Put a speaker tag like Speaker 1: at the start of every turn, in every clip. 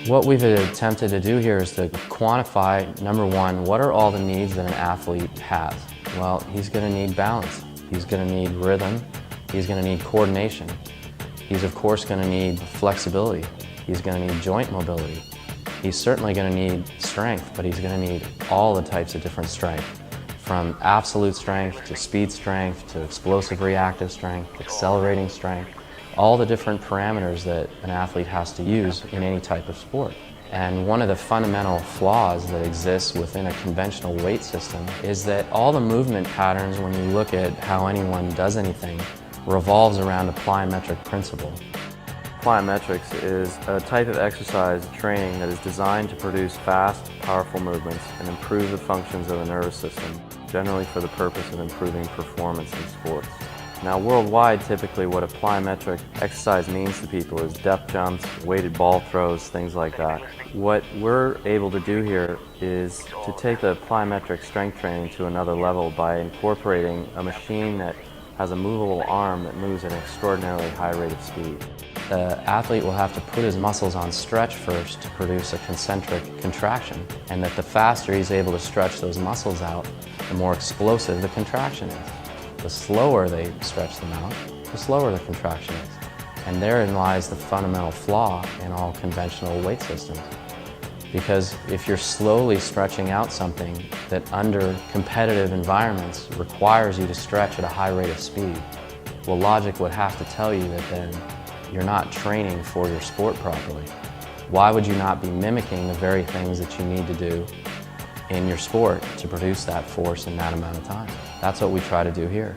Speaker 1: What we've attempted to do here is to quantify, number one, what are all the needs that an athlete has? Well, he's going to need balance, he's going to need rhythm, he's going to need coordination, he's of course going to need flexibility, he's going to need joint mobility, he's certainly going to need strength, but he's going to need all the types of different strength, from absolute strength to speed strength to explosive reactive strength, accelerating strength, all the different parameters that an athlete has to use in any type of sport. And one of the fundamental flaws that exists within a conventional weight system is that all the movement patterns, when you look at how anyone does anything, revolves around a plyometric principle. Plyometrics is a type of exercise training that is designed to produce fast, powerful movements and improve the functions of the nervous system, generally for the purpose of improving performance in sports. Now, worldwide, typically what a plyometric exercise means to people is depth jumps, weighted ball throws, things like that. What we're able to do here is to take the plyometric strength training to another level by incorporating a machine that has a movable arm that moves at an extraordinarily high rate of speed. The athlete will have to put his muscles on stretch first to produce a concentric contraction, and that the faster he's able to stretch those muscles out, the more explosive the contraction is. The slower they stretch them out, the slower the contraction is. And therein lies the fundamental flaw in all conventional weight systems. Because if you're slowly stretching out something that under competitive environments requires you to stretch at a high rate of speed, well, logic would have to tell you that then you're not training for your sport properly. Why would you not be mimicking the very things that you need to do in your sport to produce that force in that amount of time? That's what we try to do here.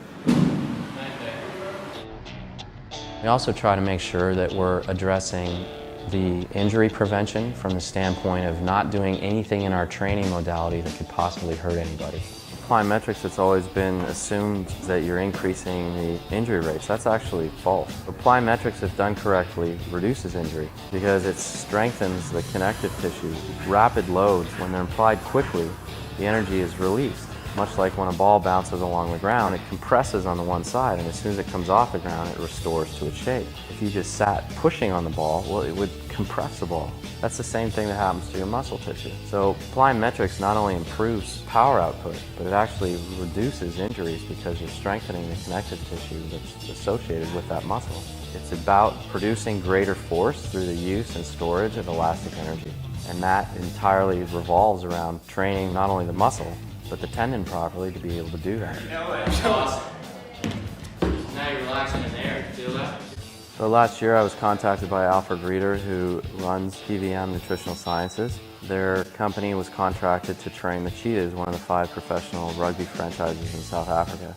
Speaker 1: We also try to make sure that we're addressing the injury prevention from the standpoint of not doing anything in our training modality that could possibly hurt anybody. Plyometrics, it's always been assumed that you're increasing the injury rates. That's actually false. But plyometrics, if done correctly, reduces injury because it strengthens the connective tissue. Rapid loads, when they're applied quickly, the energy is released. Much like when a ball bounces along the ground, it compresses on the one side, and as soon as it comes off the ground, it restores to its shape. If you just sat pushing on the ball, well, it would compress the ball. That's the same thing that happens to your muscle tissue. So plyometrics not only improves power output, but it actually reduces injuries because you're strengthening the connective tissue that's associated with that muscle. It's about producing greater force through the use and storage of elastic energy. And that entirely revolves around training not only the muscle, but the tendon properly to be able to do that.
Speaker 2: Awesome. Now you're relaxing in there. Feel that?
Speaker 1: So last year I was contacted by Alfred Reeder, who runs PVM Nutritional Sciences. Their company was contracted to train the Cheetahs, one of the 5 professional rugby franchises in South Africa.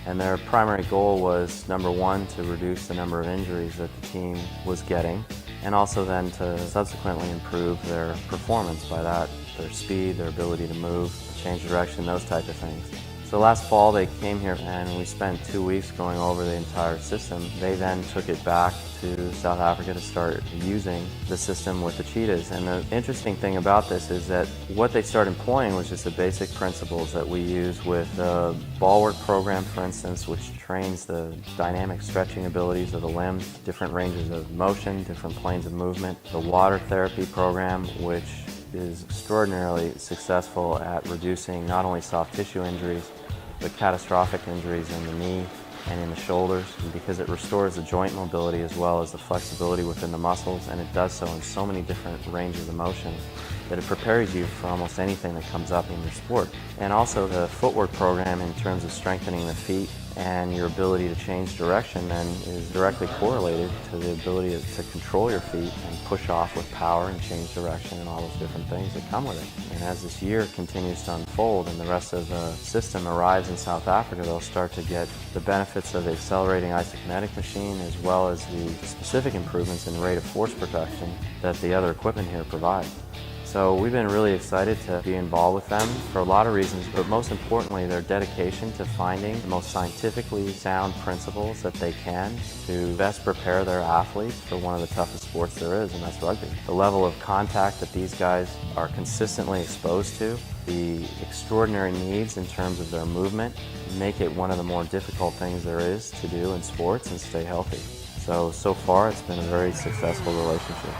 Speaker 1: And their primary goal was, number one, to reduce the number of injuries that the team was getting, and also then to subsequently improve their performance by that, their speed, their ability to move, change direction, those type of things. So last fall they came here and we spent 2 weeks going over the entire system. They then took it back to South Africa to start using the system with the Cheetahs. And the interesting thing about this is that what they started employing was just the basic principles that we use with the ball work program, for instance, which trains the dynamic stretching abilities of the limbs, different ranges of motion, different planes of movement. The water therapy program, which is extraordinarily successful at reducing not only soft tissue injuries, but catastrophic injuries in the knee and in the shoulders, because it restores the joint mobility as well as the flexibility within the muscles, and it does so in so many different ranges of motion that it prepares you for almost anything that comes up in your sport. And also the footwork program, in terms of strengthening the feet and your ability to change direction, then is directly correlated to the ability to control your feet and push off with power and change direction and all those different things that come with it. And as this year continues to unfold and the rest of the system arrives in South Africa, they'll start to get the benefits of the accelerating isokinetic machine as well as the specific improvements in rate of force production that the other equipment here provides. So we've been really excited to be involved with them for a lot of reasons, but most importantly, their dedication to finding the most scientifically sound principles that they can to best prepare their athletes for one of the toughest sports there is, and that's rugby. The level of contact that these guys are consistently exposed to, the extraordinary needs in terms of their movement, make it one of the more difficult things there is to do in sports and stay healthy. So far it's been a very successful relationship.